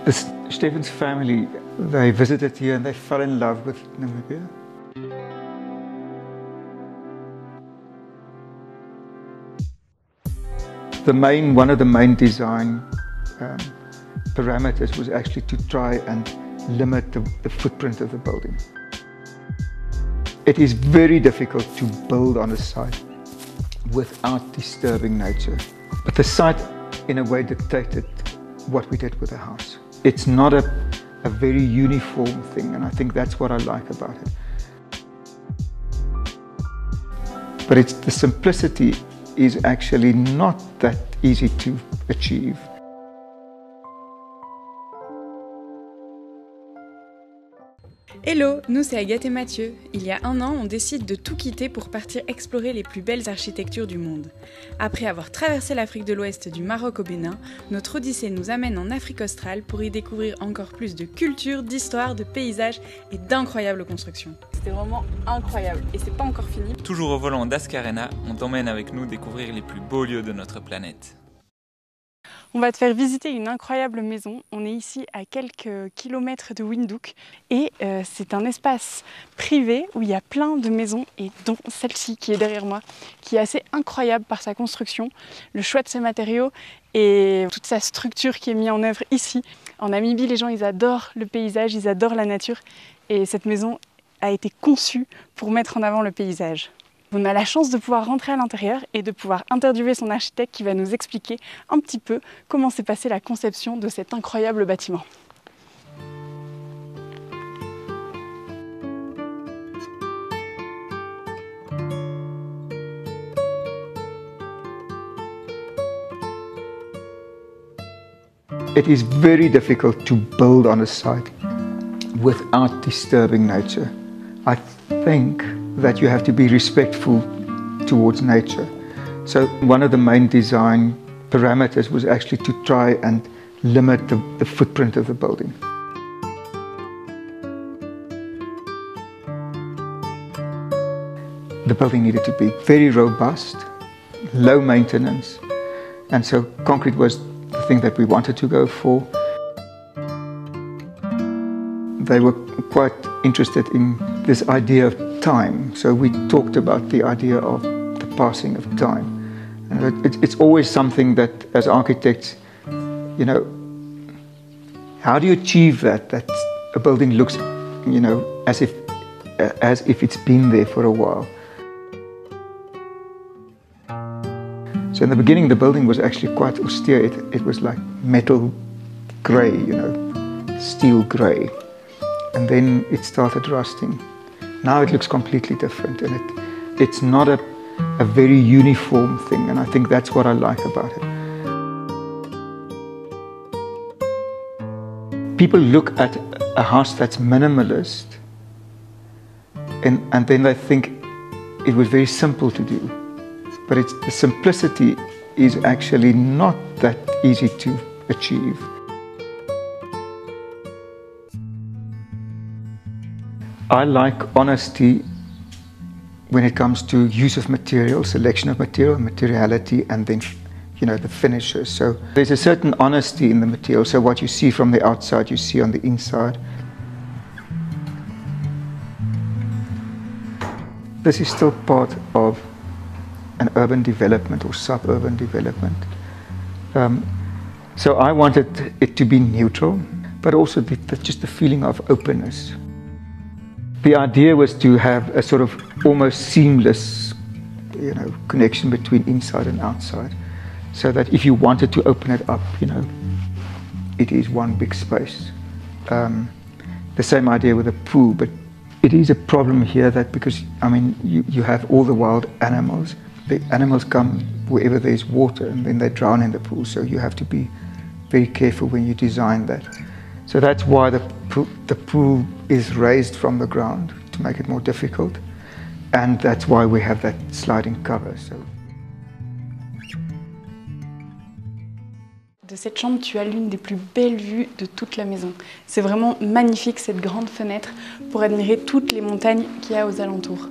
Stephen's family, they visited here and they fell in love with Namibia. One of the main design parameters was actually to try and limit the footprint of the building. It is very difficult to build on a site without disturbing nature. But the site, in a way, dictated what we did with the house. It's not a very uniform thing, and I think that's what I like about it. But the simplicity is actually not that easy to achieve. Hello, nous c'est Agathe et Mathieu. Il y a un an, on décide de tout quitter pour partir explorer les plus belles architectures du monde. Après avoir traversé l'Afrique de l'Ouest du Maroc au Bénin, notre odyssée nous amène en Afrique australe pour y découvrir encore plus de culture, d'histoire, de paysages et d'incroyables constructions. C'était vraiment incroyable et c'est pas encore fini. Toujours au volant d'Ascarena, on t'emmène avec nous découvrir les plus beaux lieux de notre planète. On va te faire visiter une incroyable maison. On est ici à quelques kilomètres de Windhoek et c'est un espace privé où il y a plein de maisons et dont celle-ci qui est derrière moi, qui est assez incroyable par sa construction, le choix de ses matériaux et toute sa structure qui est mise en œuvre ici. En Namibie, les gens ils adorent le paysage, ils adorent la nature et cette maison a été conçue pour mettre en avant le paysage. On a la chance de pouvoir rentrer à l'intérieur et de pouvoir interviewer son architecte qui va nous expliquer un petit peu comment s'est passée la conception de cet incroyable bâtiment. It is very difficult to build on a site without disturbing nature. I think that you have to be respectful towards nature. So one of the main design parameters was actually to try and limit the footprint of the building. The building needed to be very robust, low maintenance, and so concrete was the thing that we wanted to go for. They were quite interested in this idea of time, so we talked about the idea of the passing of time. And it's always something that, as architects, you know, how do you achieve that a building looks, you know, as if it's been there for a while. So in the beginning, the building was actually quite austere. It was like metal grey, you know, steel grey. And then it started rusting. Now it looks completely different, and it's not a very uniform thing, and I think that's what I like about it. People look at a house that's minimalist, and then they think it was very simple to do. But the simplicity is actually not that easy to achieve. I like honesty when it comes to use of material, selection of material, materiality, and then, you know, the finishes. So there's a certain honesty in the material. So what you see from the outside, you see on the inside. This is still part of an urban development or suburban development. So I wanted it to be neutral, but also just the feeling of openness. The idea was to have a sort of almost seamless, you know, connection between inside and outside, so that if you wanted to open it up, you know, it is one big space. The same idea with a pool, but it is a problem here that because, I mean, you have all the wild animals. The animals come wherever there's water and then they drown in the pool, so you have to be very careful when you design that. So that's why the pool is raised from the ground to make it more difficult, and that's why we have that sliding cover. So. De cette chambre, tu as l'une des plus belles vues de toute la maison. C'est vraiment magnifique cette grande fenêtre pour admirer toutes les montagnes qu'il y a aux alentours.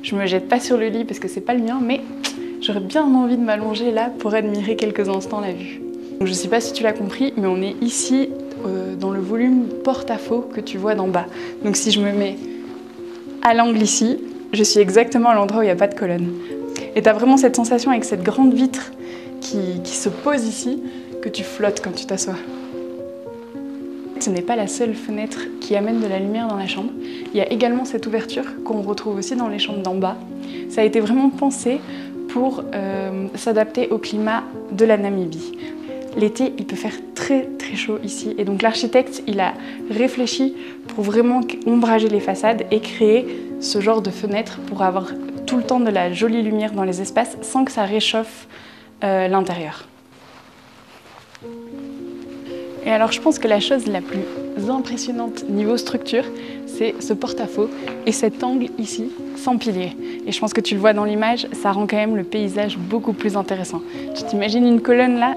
Je me jette pas sur le lit parce que c'est pas le mien, mais j'aurais bien envie de m'allonger là pour admirer quelques instants la vue. Donc, je sais pas si tu l'as compris, mais on est ici dans le volume porte-à-faux que tu vois d'en bas. Donc si je me mets à l'angle ici, je suis exactement à l'endroit où il n'y a pas de colonne. Et tu as vraiment cette sensation avec cette grande vitre qui se pose ici, que tu flottes quand tu t'assois. Ce n'est pas la seule fenêtre qui amène de la lumière dans la chambre. Il y a également cette ouverture qu'on retrouve aussi dans les chambres d'en bas. Ça a été vraiment pensé pour s'adapter au climat de la Namibie. L'été, il peut faire très très chaud ici et donc l'architecte, il a réfléchi pour vraiment ombrager les façades et créer ce genre de fenêtre pour avoir tout le temps de la jolie lumière dans les espaces sans que ça réchauffe l'intérieur. Et alors je pense que la chose la plus impressionnante niveau structure, c'est ce porte-à-faux et cet angle ici sans pilier. Et je pense que tu le vois dans l'image, ça rend quand même le paysage beaucoup plus intéressant. Tu t'imagines une colonne là?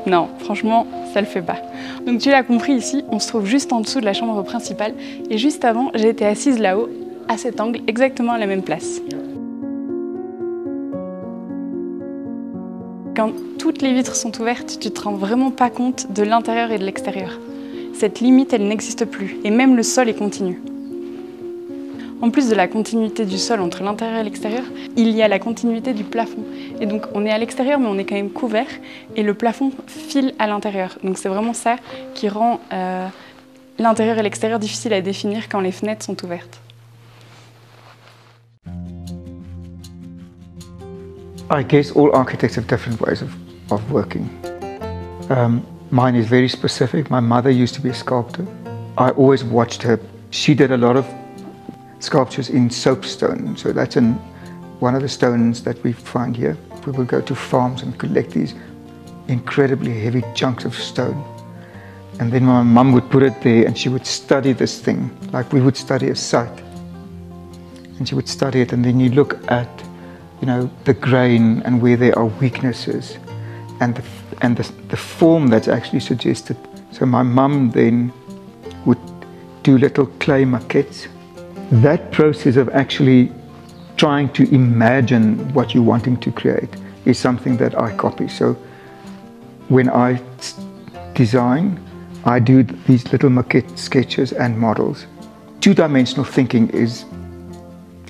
Non, franchement, ça le fait pas. Donc tu l'as compris ici, on se trouve juste en dessous de la chambre principale et juste avant, j'ai été assise là-haut, à cet angle, exactement à la même place. Quand toutes les vitres sont ouvertes, tu ne te rends vraiment pas compte de l'intérieur et de l'extérieur. Cette limite, elle n'existe plus, et même le sol est continu. En plus de la continuité du sol entre l'intérieur et l'extérieur, il y a la continuité du plafond. Et donc on est à l'extérieur, mais on est quand même couvert, et le plafond file à l'intérieur. Donc c'est vraiment ça qui rend l'intérieur et l'extérieur difficiles à définir quand les fenêtres sont ouvertes. I guess all architects have different ways of working. Mine is very specific. My mother used to be a sculptor. I always watched her. She did a lot of sculptures in soapstone. So that's one of the stones that we find here. We would go to farms and collect these incredibly heavy chunks of stone. And then my mum would put it there and she would study this thing, like we would study a site. And she would study it, and then you look at the grain and where there are weaknesses and the form that's actually suggested. So my mum then would do little clay maquettes. That process of actually trying to imagine what you're wanting to create is something that I copy. So when I design, I do these little maquette sketches and models. Two-dimensional thinking is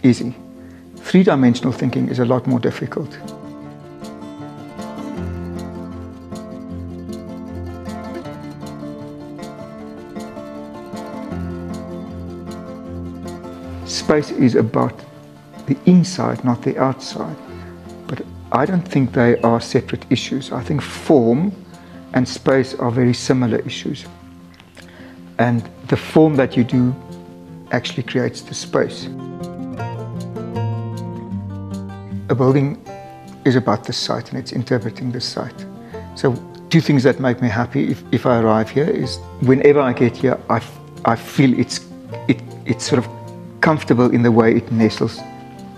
easy. Three-dimensional thinking is a lot more difficult. Space is about the inside, not the outside. But I don't think they are separate issues. I think form and space are very similar issues. And the form that you do actually creates the space. A building is about the site and it's interpreting the site. So two things that make me happy if I arrive here is whenever I get here, I feel it's sort of comfortable in the way it nestles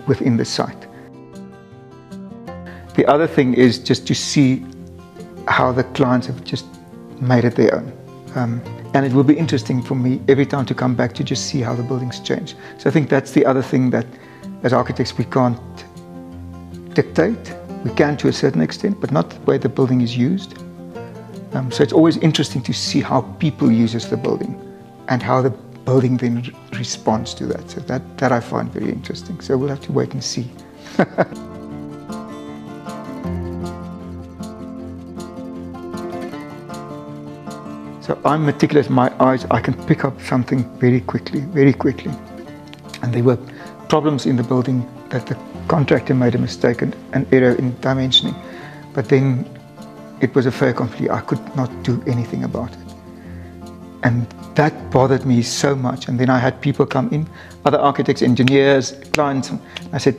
within the site. The other thing is just to see how the clients have just made it their own. And it will be interesting for me every time to come back to just see how the buildings change. So I think that's the other thing that as architects we can't dictate. We can to a certain extent, but not the way the building is used. So it's always interesting to see how people uses the building and how the building then responds to that. So that I find very interesting. So we'll have to wait and see. So I'm meticulous, my eyes, I can pick up something very quickly. And there were problems in the building that the contractor made a mistake, an error in dimensioning. But then it was a fait accompli. I could not do anything about it. And that bothered me so much. And then I had people come in, other architects, engineers, clients. And I said,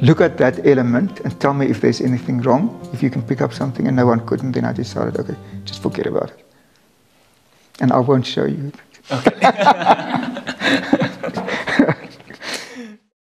look at that element and tell me if there's anything wrong, if you can pick up something. And no one could. And then I decided, okay, just forget about it. And I won't show you. Okay.